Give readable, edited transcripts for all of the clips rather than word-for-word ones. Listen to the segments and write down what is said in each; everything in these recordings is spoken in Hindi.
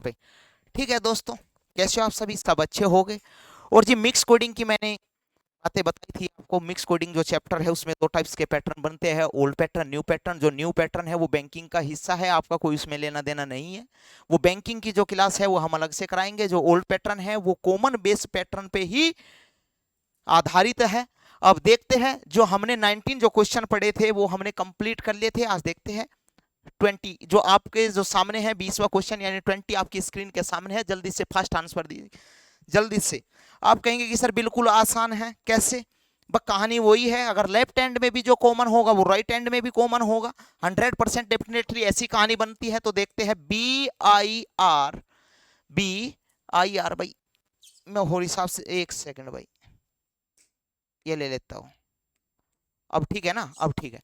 पे। ठीक है दोस्तों, कैसे हो आप सभी, सब अच्छे हो गए। और जी मिक्स कोडिंग की मैंने बातें बताई थी आपको। मिक्स कोडिंग जो चैप्टर है उसमें दो टाइप्स के पैटर्न बनते हैं, ओल्ड पैटर्न, न्यू पैटर्न। जो न्यू पैटर्न है वो बैंकिंग का हिस्सा है, आपका कोई उसमें लेना देना नहीं है। वो बैंकिंग की जो क्लास है वो हम अलग से कराएंगे। जो ओल्ड पैटर्न है वो कॉमन बेस पैटर्न पे ही आधारित है। अब देखते हैं, जो हमने 19 जो क्वेश्चन पढ़े थे वो हमने कंप्लीट कर लिए थे। आज देखते हैं 20 जो आपके जो सामने है, 20वां क्वेश्चन यानी 20 आपकी स्क्रीन के सामने है। जल्दी से फास्ट आंसर दीजिए, जल्दी से। आप कहेंगे कि सर बिल्कुल आसान है, कैसे? बस कहानी वही है, अगर लेफ्ट हैंड में भी जो कॉमन होगा वो राइट हैंड में भी कॉमन होगा। 100% डेफिनेटली ऐसी कहानी बनती है। तो देखते हैं बी आई आर भाई, मैं हो हिसाब से एक सेकंड भाई ये ले लेता हूं। अब ठीक है ना, अब ठीक है।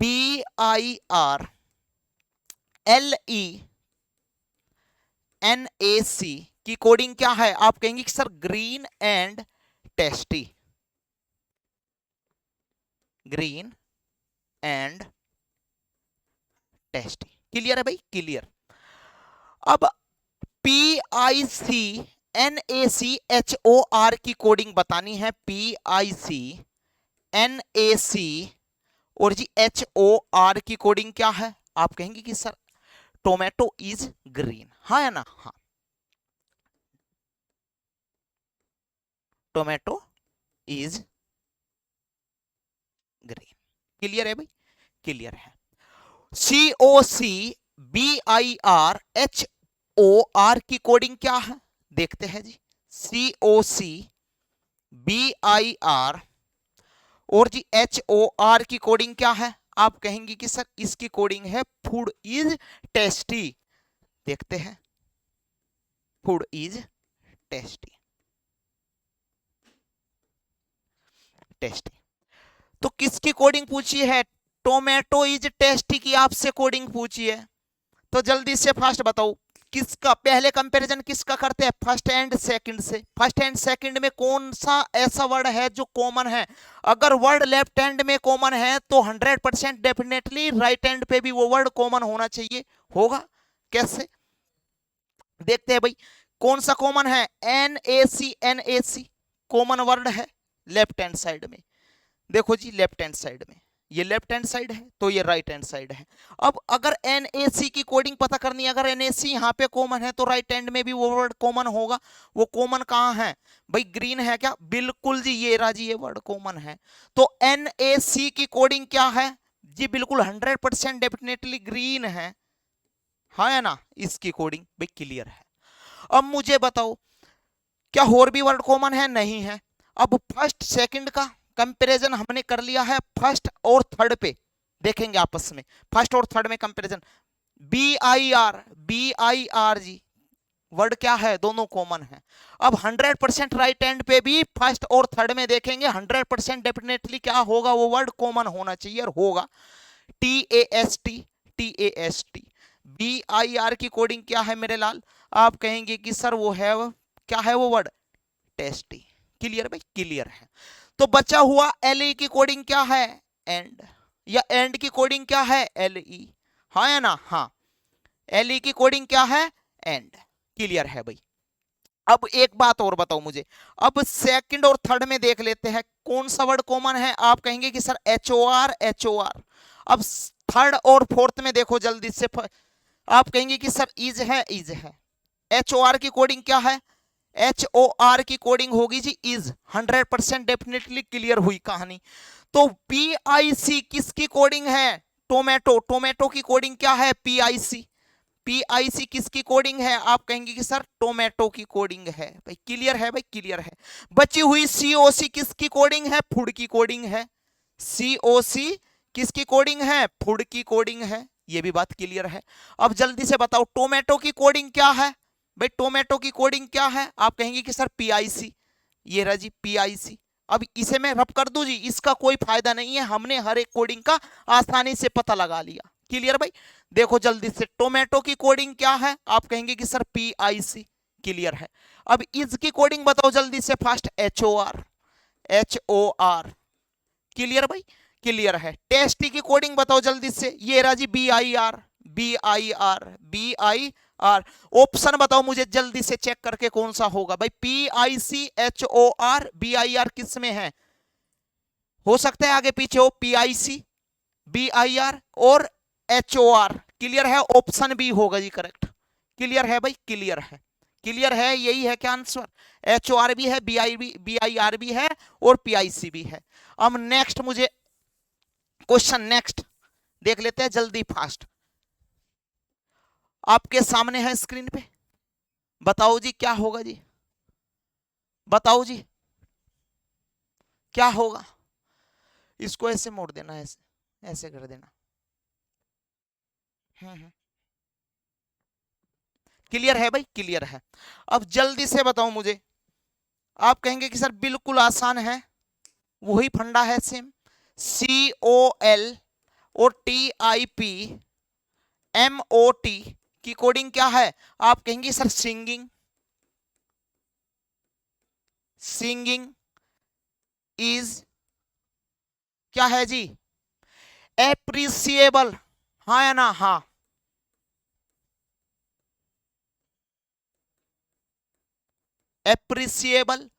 BIRLENAC की कोडिंग क्या है? आप कहेंगे कि sir green and tasty, green and tasty. Clear है भाई, क्लियर। अब PICNACHOR की कोडिंग बतानी है। PICNAC और जी HOR की कोडिंग क्या है? आप कहेंगे कि सर टोमेटो इज ग्रीन, हाँ है ना? हाँ, टोमेटो इज ग्रीन। क्लियर है भाई, क्लियर है। COCBIRHOR की कोडिंग क्या है? देखते हैं जी। COCBIR और जी HOR की कोडिंग क्या है? आप कहेंगे कि सर इसकी कोडिंग है फूड इज टेस्टी। देखते हैं, फूड इज टेस्टी, टेस्टी। तो किसकी कोडिंग पूछी है? टोमेटो इज टेस्टी की आपसे कोडिंग पूछी है। तो जल्दी से फास्ट बताओ, किसका पहले कंपैरिजन किसका करते हैं? फर्स्ट एंड सेकंड से। फर्स्ट एंड सेकंड में कौन सा ऐसा वर्ड है जो कॉमन है? अगर वर्ड लेफ्ट हैंड में कॉमन है तो 100% डेफिनेटली राइट हैंड पे भी वो वर्ड कॉमन होना चाहिए। होगा कैसे? देखते हैं भाई, कौन सा कॉमन है? NAC कॉमन वर्ड है लेफ्ट हैंड साइड में। देखो जी, लेफ्ट हैंड साइड में ये लेफ्ट हैंड साइड है तो ये राइट हैंड साइड है। अब अगर NAC की कोडिंग पता करनी है, अगर NAC यहाँ पे कॉमन है तो राइट हैंड में भी वो वर्ड कॉमन होगा। वो कॉमन कहाँ है भाई? ग्रीन है क्या? बिल्कुल जी, ये राजी ये वर्ड कॉमन है। तो NAC की कोडिंग क्या है जी? बिल्कुल 100% डेफिनेटली ग्रीन है, हाँ है ना? इसकी कोडिंग भाई क्लियर है। अब मुझे बताओ, क्या और भी वर्ड कॉमन है? नहीं है। अब फर्स्ट सेकंड का कंपैरिजन हमने कर लिया है, फर्स्ट और थर्ड पे देखेंगे आपस में। फर्स्ट और थर्ड में comparison, B I R G word क्या है? दोनों कॉमन है। अब 100% राइट हैंड पे भी फर्स्ट और थर्ड में देखेंगे, 100% डेफिनेटली क्या होगा? वो वर्ड कॉमन होना चाहिए और होगा। TAST, TAST। BIR की कोडिंग क्या है मेरे लाल? आप कहेंगे कि सर वो है, क्या है वो वर्ड? टेस्टी। क्लियर भाई, क्लियर है। तो बचा हुआ LE की कोडिंग क्या है? एंड। या एंड की कोडिंग क्या है? LE, हाँ है ना? हाँ, LE की कोडिंग क्या है? एंड। क्लियर है भाई। अब एक बात और बताओ मुझे, अब सेकंड और थर्ड में देख लेते हैं कौन सा वर्ड कॉमन है। आप कहेंगे कि सर HOR, HOR। अब थर्ड और फोर्थ में देखो जल्दी से, आप कहेंगे कि सर इज है, इज है। HOR की कोडिंग क्या है? HOR की कोडिंग होगी जी इज। 100% डेफिनेटली क्लियर हुई कहानी। तो PIC किसकी कोडिंग है? टोमेटो, टोमेटो की कोडिंग क्या है? PIC। PIC किसकी कोडिंग है? आप कहेंगे कि सर टोमेटो की कोडिंग है। भाई क्लियर है, भाई क्लियर है। बची हुई COC किसकी कोडिंग है? फूड की कोडिंग है। COC किसकी कोडिंग है? फूड की कोडिंग है। ये भी बात क्लियर है। अब जल्दी से बताओ टोमेटो की कोडिंग क्या है? भाई टोमेटो की कोडिंग क्या है? आप कहेंगे कि सर PIC। ये रहा जी PIC। अब इसे मैं रब कर दूं जी, इसका कोई फायदा नहीं है, हमने हर एक कोडिंग का आसानी से पता लगा लिया। क्लियर भाई? देखो जल्दी से, टोमेटो की कोडिंग क्या है? आप कहेंगे कि सर PIC। क्लियर है। अब इज की कोडिंग बताओ जल्दी से फास्ट। HOR, HOR। क्लियर भाई, क्लियर है। टेस्टी की कोडिंग बताओ जल्दी से। ये रहा जी BIR, BIR, BIR। और ऑप्शन बताओ मुझे जल्दी से चेक करके कौन सा होगा भाई। PICHOR BIR किस में है? हो सकता है आगे पीछे हो, PICBIR और HOR। क्लियर है? ऑप्शन बी होगा जी करेक्ट। क्लियर है भाई? क्लियर है, क्लियर है, यही है क्या आंसर? HOR भी है, BIR भी है और PIC भी है। अब नेक्स्ट मुझे क्वेश्चन नेक्स्ट देख लेते हैं जल्दी फास्ट। आपके सामने है स्क्रीन पे, बताओ जी क्या होगा जी, बताओ जी क्या होगा। इसको ऐसे मोड़ देना, ऐसे ऐसे कर देना। क्लियर है भाई? क्लियर है। अब जल्दी से बताओ मुझे, आप कहेंगे कि सर बिल्कुल आसान है, वही फंडा है सेम। COL और TIPMOT की कोडिंग क्या है? आप कहेंगे सर सिंगिंग, सिंगिंग इज क्या है जी? एप्रिसिएबल। हाँ या ना? हाँ। एप्रिसिएबल,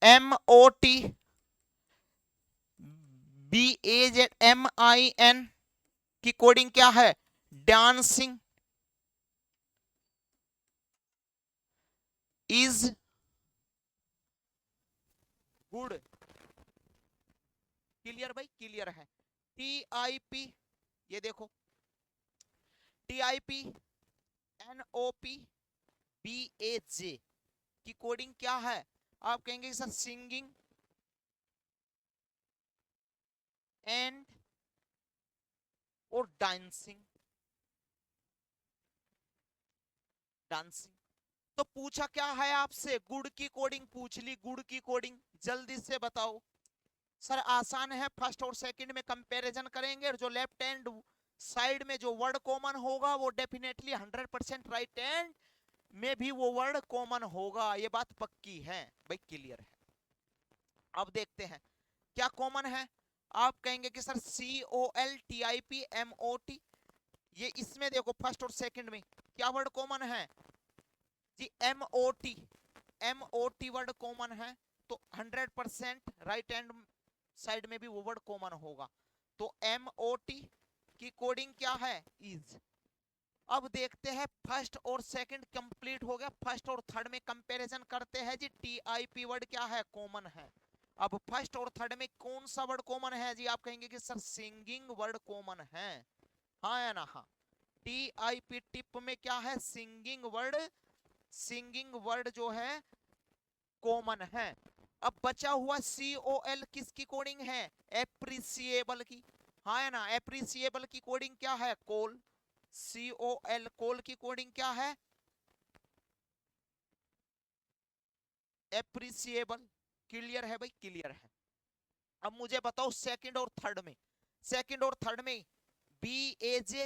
MOT, BAZMIN की कोडिंग क्या है? Dancing is good. क्लियर भाई? क्लियर है। TIP, ये देखो, TIPNOPBAJ की कोडिंग क्या है? आप कहेंगे सर सिंगिंग एंड और डांसिंग, डांसिंग। तो पूछा क्या है आपसे? गुड की कोडिंग पूछ ली, गुड की कोडिंग जल्दी से बताओ। सर आसान है, फर्स्ट और सेकंड में कंपैरिजन करेंगे और जो लेफ्ट हैंड साइड में जो वर्ड कॉमन होगा वो डेफिनेटली 100% राइट हैंड में भी वो वर्ड कॉमन होगा, ये बात पक्की है भाई। क्लियर है? अब देखते हैं क्या कॉमन है। आप कहेंगे कि सर COLTIPMOT, ये इसमें देखो फर्स्ट और सेकंड में क्या वर्ड कॉमन है जी? MOT, MOT वर्ड कॉमन है, तो 100% राइट हैंड साइड में भी वो वर्ड कॉमन होगा। तो MOT की कोडिंग क्या है? इज। अब देखते हैं फर्स्ट और सेकंड कंप्लीट हो गया, फर्स्ट और थर्ड में कंपैरिजन करते हैं जी। TIP वर्ड क्या है? कॉमन है। अब फर्स्ट और थर्ड में कौन सा वर्ड कॉमन है जी? आप कहेंगे कि सर सिंगिंग वर्ड कॉमन है। हाँ या ना? हाँ। TIP टिप में क्या है? सिंगिंग वर्ड, सिंगिंग वर्ड जो है कॉमन है। अब बचा हुआ COL किसकी कोडिंग है? एप्रिसिएबल की। हाँ है ना? एप्रिसिएबल की कोडिंग क्या है? कोल। COL कोल की कोडिंग क्या है? एप्रिसिएबल। क्लियर है भाई? क्लियर है। अब मुझे बताओ सेकंड और थर्ड में, सेकंड और थर्ड में BAJ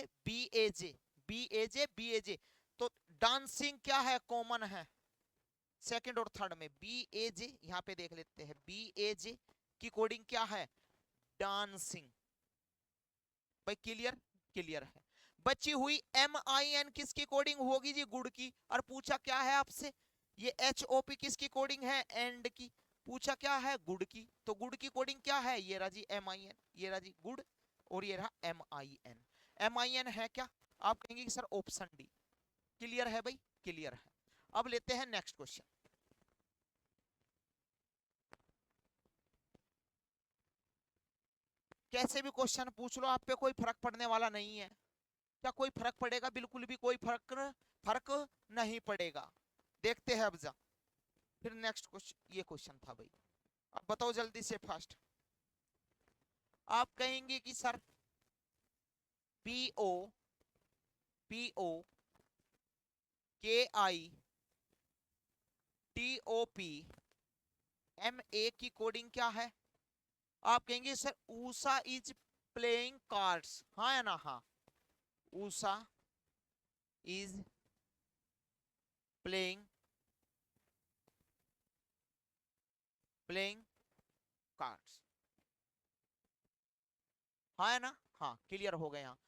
तो डांसिंग क्या है? कॉमन है सेकंड और थर्ड में। BAJ यहां पे देख लेते हैं, BAJ की कोडिंग क्या है? डांसिंग भाई। क्लियर? क्लियर है। बची हुई MIN किसकी कोडिंग होगी जी? गुड की। और पूछा क्या है आपसे? ये HOP किसकी कोडिंग है? एंड की। पूछा क्या है? गुड की। तो गुड की कोडिंग क्या है? ये रहा जी MIN, ये रहा जी गुड और ये रहा MIN। MIN है क्या? आप कहेंगे कि सर ऑप्शन डी। क्लियर है भाई? क्लियर है। अब लेते हैं नेक्स्ट क्वेश्चन। कैसे भी क्वेश्चन पूछ लो, आप पे कोई फर्क पड़ने वाला नहीं है। क्या कोई फर्क पड़ेगा? बिल्कुल भी कोई फर्क नहीं पड़ेगा। देखते हैं अब जा, फिर नेक्स्ट क्वेश्चन, ये क्वेश्चन था भाई। अब बताओ जल्दी से फास्ट। आप कहेंगे कि सर PO KITOPMA की कोडिंग क्या है? आप कहेंगे sir Usha is playing cards. हाँ या ना? हाँ। Usha is playing playing cards. हाँ है ना? हाँ। क्लियर हो गया यहाँ।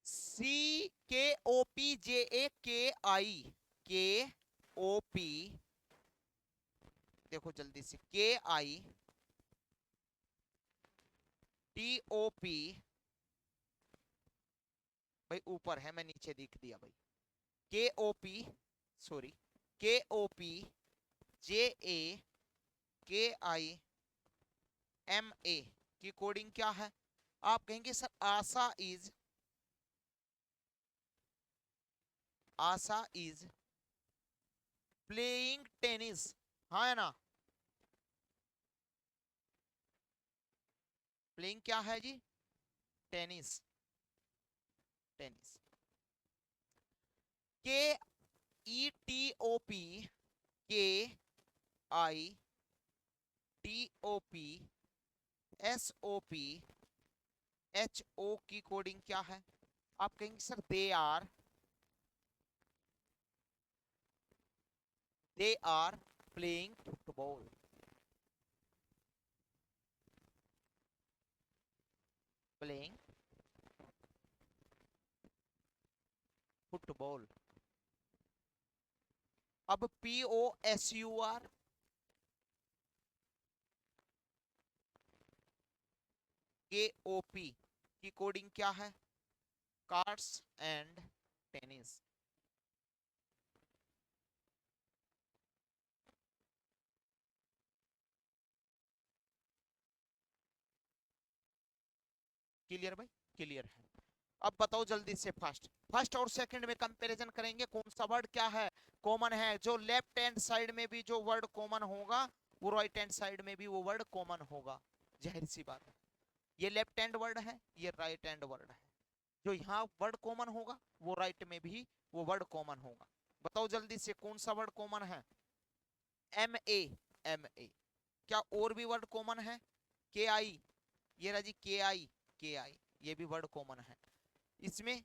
CKOPJAKI देखो जल्दी से, KITOP भाई ऊपर है, मैं नीचे लिख दिया भाई। KOP, सॉरी, KOPJAKIMA की कोडिंग क्या है? आप कहेंगे sir Asha is playing tennis, हाँ है ना? प्लेइंग क्या है जी? Tennis, tennis. KETOP, KITOPSOPHO की कोडिंग क्या है? आप कहेंगे sir they are playing football, playing football. अब POSUR, KOP की कोडिंग क्या है? Cards and tennis. क्लियर भाई? क्लियर है। अब बताओ जल्दी से, फर्स्ट फर्स्ट और सेकंड में कंपैरिजन करेंगे, कौन सा वर्ड क्या है कॉमन है? जो लेफ्ट हैंड साइड में भी जो वर्ड कॉमन होगा, वो राइट हैंड साइड में भी वो वर्ड कॉमन होगा, जाहिर सी बात है। ये लेफ्ट हैंड वर्ड है, ये राइट हैंड वर्ड है। जो यहाँ वर्ड कॉमन होगा, वो राइट में भी वो वर्ड कॉमन होगा। बताओ जल्दी से कौन सा वर्ड कॉमन है? MA, क्या और भी वर्ड कॉमन है? KI, ये रहा जी KI, ये भी वर्ड कॉमन है। इसमें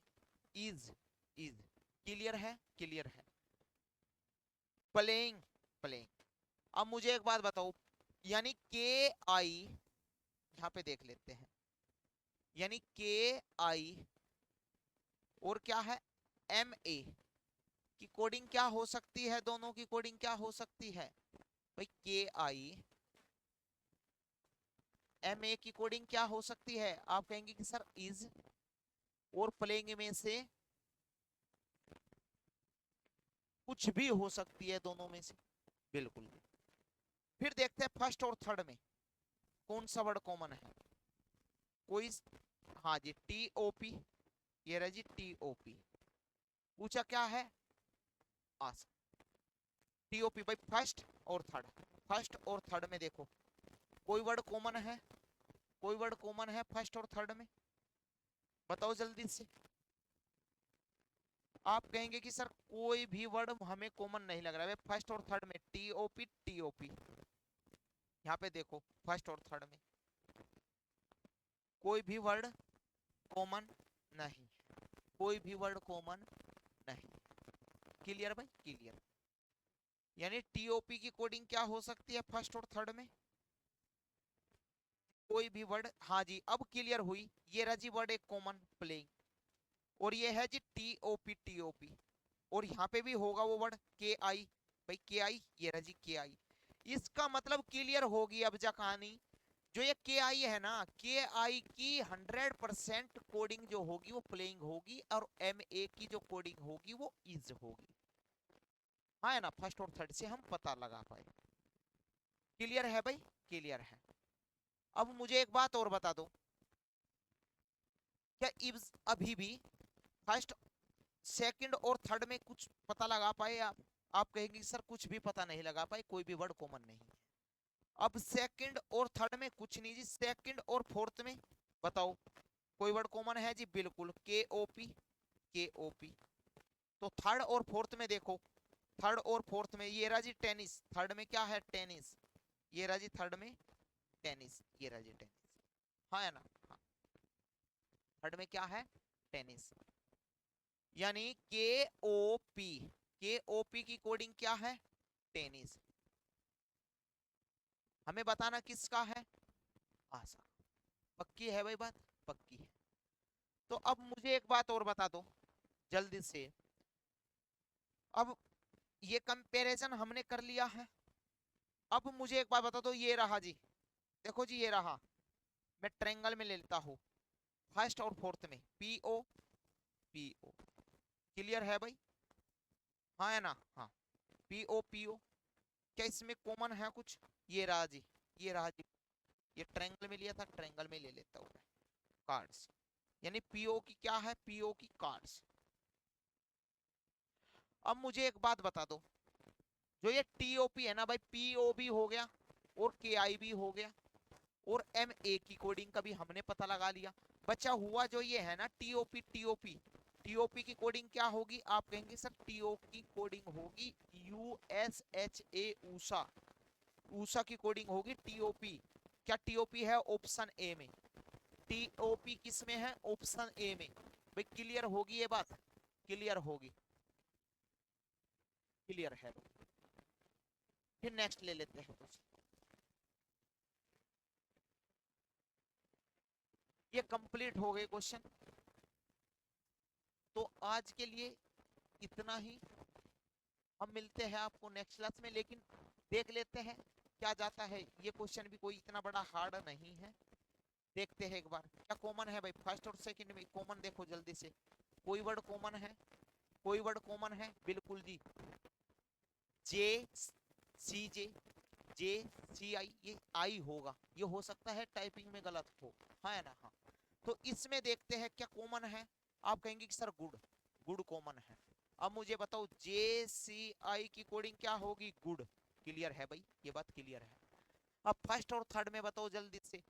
इज क्लियर है? क्लियर है। Playing, playing. अब मुझे एक बात बताओ, यानी KI, यहाँ पे देख लेते हैं, यानी KI और क्या है MA की कोडिंग क्या हो सकती है? दोनों की कोडिंग क्या हो सकती है भाई? KI MA की कोडिंग क्या हो सकती है? आप कहेंगे कि सर इज और प्लेइंग में से कुछ भी हो सकती है, दोनों में से, बिल्कुल। फिर देखते हैं फर्स्ट और थर्ड में कौन सा वर्ड कॉमन है। कोई, हाँ जी, TOP, ये रहा जी TOP। पूछा क्या है? आस TOP भाई, फर्स्ट और थर्ड में देखो कोई वर्ड कॉमन है? कोई वर्ड कॉमन है फर्स्ट और थर्ड में? बताओ जल्दी से। आप कहेंगे कि सर कोई भी वर्ड हमें कॉमन नहीं लग रहा है फर्स्ट और थर्ड में। TOP, यहाँ पे देखो फर्स्ट और थर्ड में कोई भी वर्ड कॉमन नहीं, कोई भी वर्ड कॉमन नहीं। क्लियर भाई? क्लियर। यानी TOP की कोडिंग क्या हो सकती है फर्स्ट और थर्ड में? कोई भी वर्ड, हाँ जी, अब क्लियर हुई। ये रहा जी वर्ड एक कॉमन, प्लेइंग। और ये है जी TOP, और यहाँ पे भी होगा वो वर्ड KI भाई, KI, ये रहा जी KI। इसका मतलब क्लियर होगी अब जा कहानी। जो ये KI है ना, KI की 100% कोडिंग जो होगी वो प्लेइंग होगी, और MA की जो कोडिंग होगी वो इज होगी। हाँ है ना? फर्स्ट और थर्ड से हम पता लगा पाए। क्लियर है भाई? क्लियर है। अब मुझे एक बात और बता दो, क्या इब्स अभी भी फर्स्ट, सेकंड और थर्ड में कुछ पता लगा पाए आप कहेंगे सर कुछ भी पता नहीं लगा पाए, कोई भी वर्ड कॉमन नहीं है। अब सेकंड और थर्ड में कुछ नहीं जी, सेकंड और फोर्थ में बताओ कोई वर्ड कॉमन है जी? बिल्कुल, KOP। तो थर्ड और फोर्थ में देखो, थर्ड और फोर्थ में ये रहा जी टेनिस, थर्ड में क्या है? टेनिस। ये रहा जी थर्ड में टेनिस, ये रहा जी टेनिस। हाँ है ना? हाँ, थर्ड में क्या है? टेनिस। यानी KOP की कोडिंग क्या है? टेनिस। हमें बताना किसका है? आशा। पक्की है भाई बात? पक्की है। तो अब मुझे एक बात और बता दो जल्दी से। अब ये कंपैरिजन हमने कर लिया है। अब मुझे एक बात बता दो, ये रहा जी, देखो जी ये रहा, मैं ट्रायंगल में ले लेता हूँ फर्स्ट और फोर्थ में, पीओ पीओ। क्लियर है भाई? हाँ है ना? हाँ, पीओ पीओ। क्या इसमें कॉमन है कुछ? ये रहा जी, ये रहा जी, ये ट्रायंगल में लिया था, ट्रायंगल में ले लेता हूँ मैं कार्ड्स। यानी पीओ की क्या है? पीओ की कार्ड्स। अब मुझे एक बात बता दो, जो ये टीओपी है ना भाई, पीओबी हो गया और केआईबी हो गया और एमए की कोडिंग का भी हमने पता लगा लिया। बचा हुआ जो ये है ना टीओपी, टीओपी टीओपी की कोडिंग क्या होगी? आप कहेंगे सर टीओ की कोडिंग होगी यूएसएचए, ऊषा। ऊषा की कोडिंग होगी टीओपी। क्या टीओपी है ऑप्शन ए में? टीओपी किस में है? ऑप्शन ए में। भाई क्लियर होगी ये बात? क्लियर होगी? क्लियर है? फिर नेक्स्ट ले लेते हैं कुछ। ये कंप्लीट हो गए क्वेश्चन। तो आज के लिए इतना ही। हम मिलते हैं आपको नेक्स्ट क्लास में, लेकिन देख लेते हैं क्या जाता है। ये क्वेश्चन भी कोई इतना बड़ा हार्ड नहीं है। देखते हैं एक बार क्या कॉमन है भाई फर्स्ट और सेकंड में। कॉमन देखो जल्दी से, कोई वर्ड कॉमन है? कोई वर्ड कॉमन है? बिल्कुल जी, जे सी जे, जे सी आई, ये आई होगा। ये हो सकता है टाइपिंग में गलत हो, हाँ है ना? हाँ। तो इसमें देखते हैं क्या कॉमन है। आप कहेंगे कि सर गुड, गुड कॉमन है। अब मुझे बताओ जे सी आई की कोडिंग क्या होगी? गुड। क्लियर है भाई? ये बात क्लियर है। अब फर्स्ट और थर्ड में बताओ जल्दी से।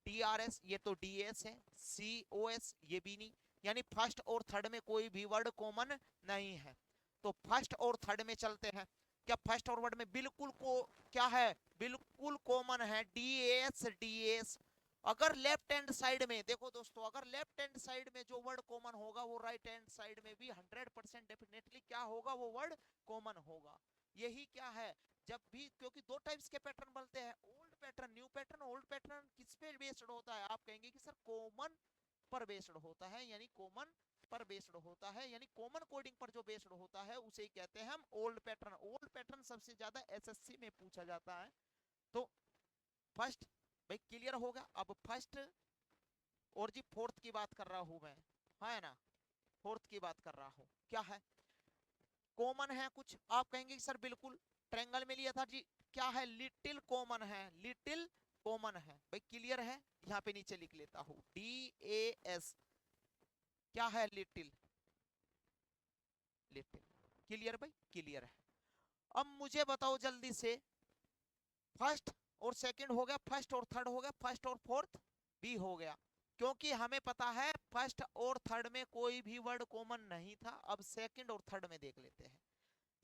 टी आर एस, ये तो डी एस है। सी ओ एस, ये भी नहीं। यानी फर्स्ट और थर्ड में कोई भी वर्ड कॉमन नहीं है। तो फर्स्ट और थर्ड में चलते हैं। क्या फर्स्ट और वर्ड में बिल्कुल को क्या है? बिल्कुल कॉमन है डी एस, डी एस। अगर लेफ्ट हैंड साइड में देखो दोस्तों, अगर लेफ्ट हैंड साइड में जो वर्ड कॉमन होगा वो राइट हैंड साइड में भी 100% डेफिनेटली क्या होगा? वो वर्ड कॉमन होगा। यही क्या है, जब भी, क्योंकि दो टाइप्स के पैटर्न बनते हैं, old pattern, new pattern. Old pattern किस पे बेस्ड होता है? आप कहेंगे कि सर कॉमन पर बेस्ड होता है, यानी कॉमन पर बेस्ड होता है, यानी कॉमन कोडिंग पर जो बेस्ड होता है उसे कहते हैं हम ओल्ड पैटर्न। ओल्ड पैटर्न सबसे ज्यादा एसएससी में पूछा जाता है। तो फर्स्ट भाई क्लियर होगा। अब फर्स्ट और जी फोर्थ की बात कर रहा हूं मैं, हाँ है ना? फोर्थ की बात कर रहा हूं, क्या है कॉमन है कुछ? आप कहेंगे कि सर बिल्कुल ट्रायंगल में लिया था जी, क्या है? लिटिल कॉमन है, लिटिल कॉमन है। भाई क्लियर है? यहाँ पे नीचे लिख लेता हूं डी ए एस। क्या है? Little, little. क्लियर भाई? क्लियर है। अब मुझे बताओ जल्दी से, फर्स्ट और सेकंड हो गया, फर्स्ट और थर्ड हो गया, फर्स्ट और फोर्थ भी हो गया। क्योंकि हमें पता है फर्स्ट और थर्ड में कोई भी वर्ड कॉमन नहीं था। अब सेकंड और थर्ड में देख लेते हैं।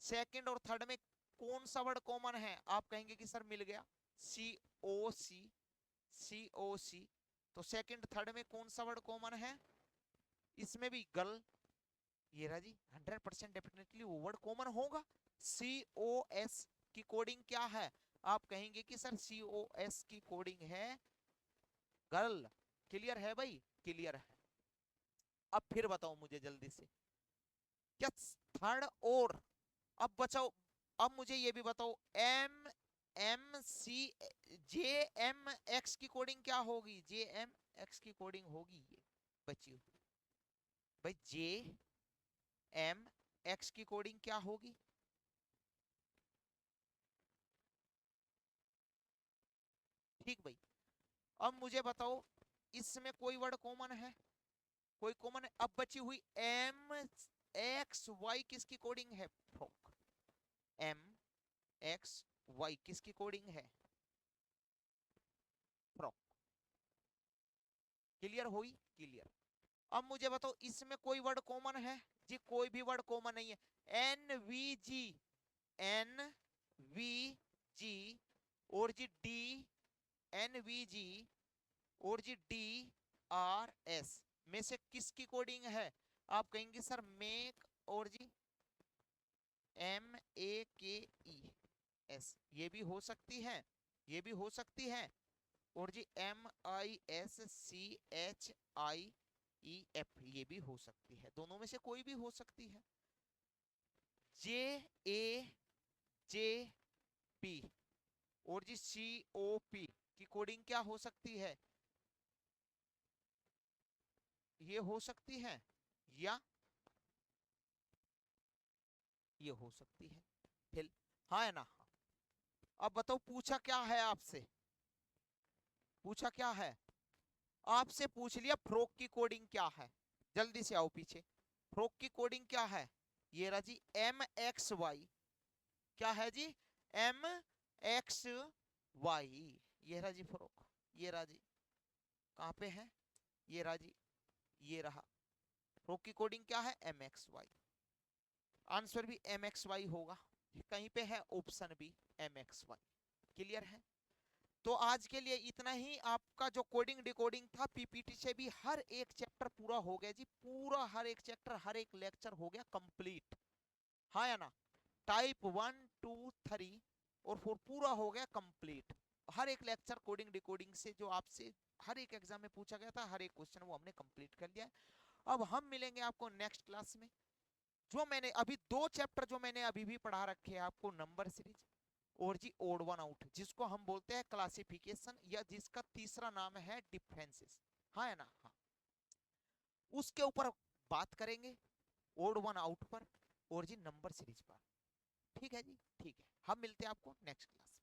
सेकंड और थर्ड में कौन सा वर्ड कॉमन है? आप कहेंगे कि सर मिल गया, सी ओ सी, सी ओ सी। तो सेकंड थर्ड में कौन सा वर्ड कॉमन है? इसमें भी गर्ल, ये रहा जी, 100% डेफिनेटली वो वर्ड कॉमन होगा। सी ओ एस की कोडिंग क्या है? आप कहेंगे कि सर सी ओ एस की कोडिंग है गर्ल। क्लियर है भाई? क्लियर है। अब फिर बताओ मुझे जल्दी से, क्या थर्ड और, अब बचाओ, अब मुझे ये भी बताओ एम एम सी, जे एम एक्स की कोडिंग क्या होगी? जे एम एक्स की कोडिंग होगी ये बची हुई भाई, जे एम एक्स की कोडिंग क्या होगी? ठीक भाई। अब मुझे बताओ इसमें कोई वर्ड कॉमन है? कोई कॉमन है? अब बची हुई एम एक्स वाई, किसकी कोडिंग है? फ्रॉक। एम एक्स वाई किसकी कोडिंग है? फ्रॉक। क्लियर हुई? क्लियर। अब मुझे बताओ इसमें कोई वर्ड कॉमन है? जी कोई भी वर्ड कॉमन नहीं है। N V G, N V G और G D, N V G और जी डी आर एस में से किसकी कोडिंग है? आप कहेंगे सर मेक और जी एम ए के ई एस, ये भी हो सकती है, ये भी हो सकती है। और G M I S C H I E F, ये भी हो सकती है, दोनों में से कोई भी हो सकती है। जे ए जे पी और जी सी ओ पी की कोडिंग क्या हो सकती है, ये हो सकती है या ये हो सकती है। फिर हाँ है ना। अब बताओ पूछा क्या है आपसे, पूछा क्या है, आपसे पूछ लिया फ्रॉक की कोडिंग क्या है। जल्दी से आओ पीछे, फ्रॉक की कोडिंग क्या है, ये रहा जी एम एक्स वाई, क्या है जी, एम एक्स वाई, ये रहा जी फ्रॉक, ये रहा जी, कहाँ पे है, ये रहा जी, ये रहा। फ्रॉक की कोडिंग क्या है, एम एक्स वाई, आंसर भी एम एक्स वाई होगा, कहीं पे है option B M X Y. Clear है। तो आज के लिए इतना ही, आपका जो कोडिंग डिकोडिंग था पीपीटी से भी हर एक चैप्टर पूरा हो गया जी, पूरा हर एक चैप्टर हर एक लेक्चर हो गया कंप्लीट, हाँ या ना। टाइप 1 2 3 और 4 पूरा हो गया कंप्लीट, हर एक लेक्चर कोडिंग डिकोडिंग से जो आपसे हर एक एग्जाम में पूछा गया था, हर एक क्वेश्चन वो हमने कंप्लीट कर लिया है। अब हम मिलेंगे आपको नेक्स्ट क्लास में, जो मैंने अभी 2 चैप्टर जो मैंने अभी भी पढ़ा रखे हैं आपको, नंबर सीरीज और जी ओड वन आउट, जिसको हम बोलते हैं क्लासिफिकेशन, या जिसका तीसरा नाम है डिफरेंसेस, हाँ है ना, हाँ, उसके ऊपर बात करेंगे, ओड वन आउट पर और जी नंबर सीरीज पर। ठीक है जी, ठीक है, हम मिलते हैं आपको नेक्स्ट क्लास।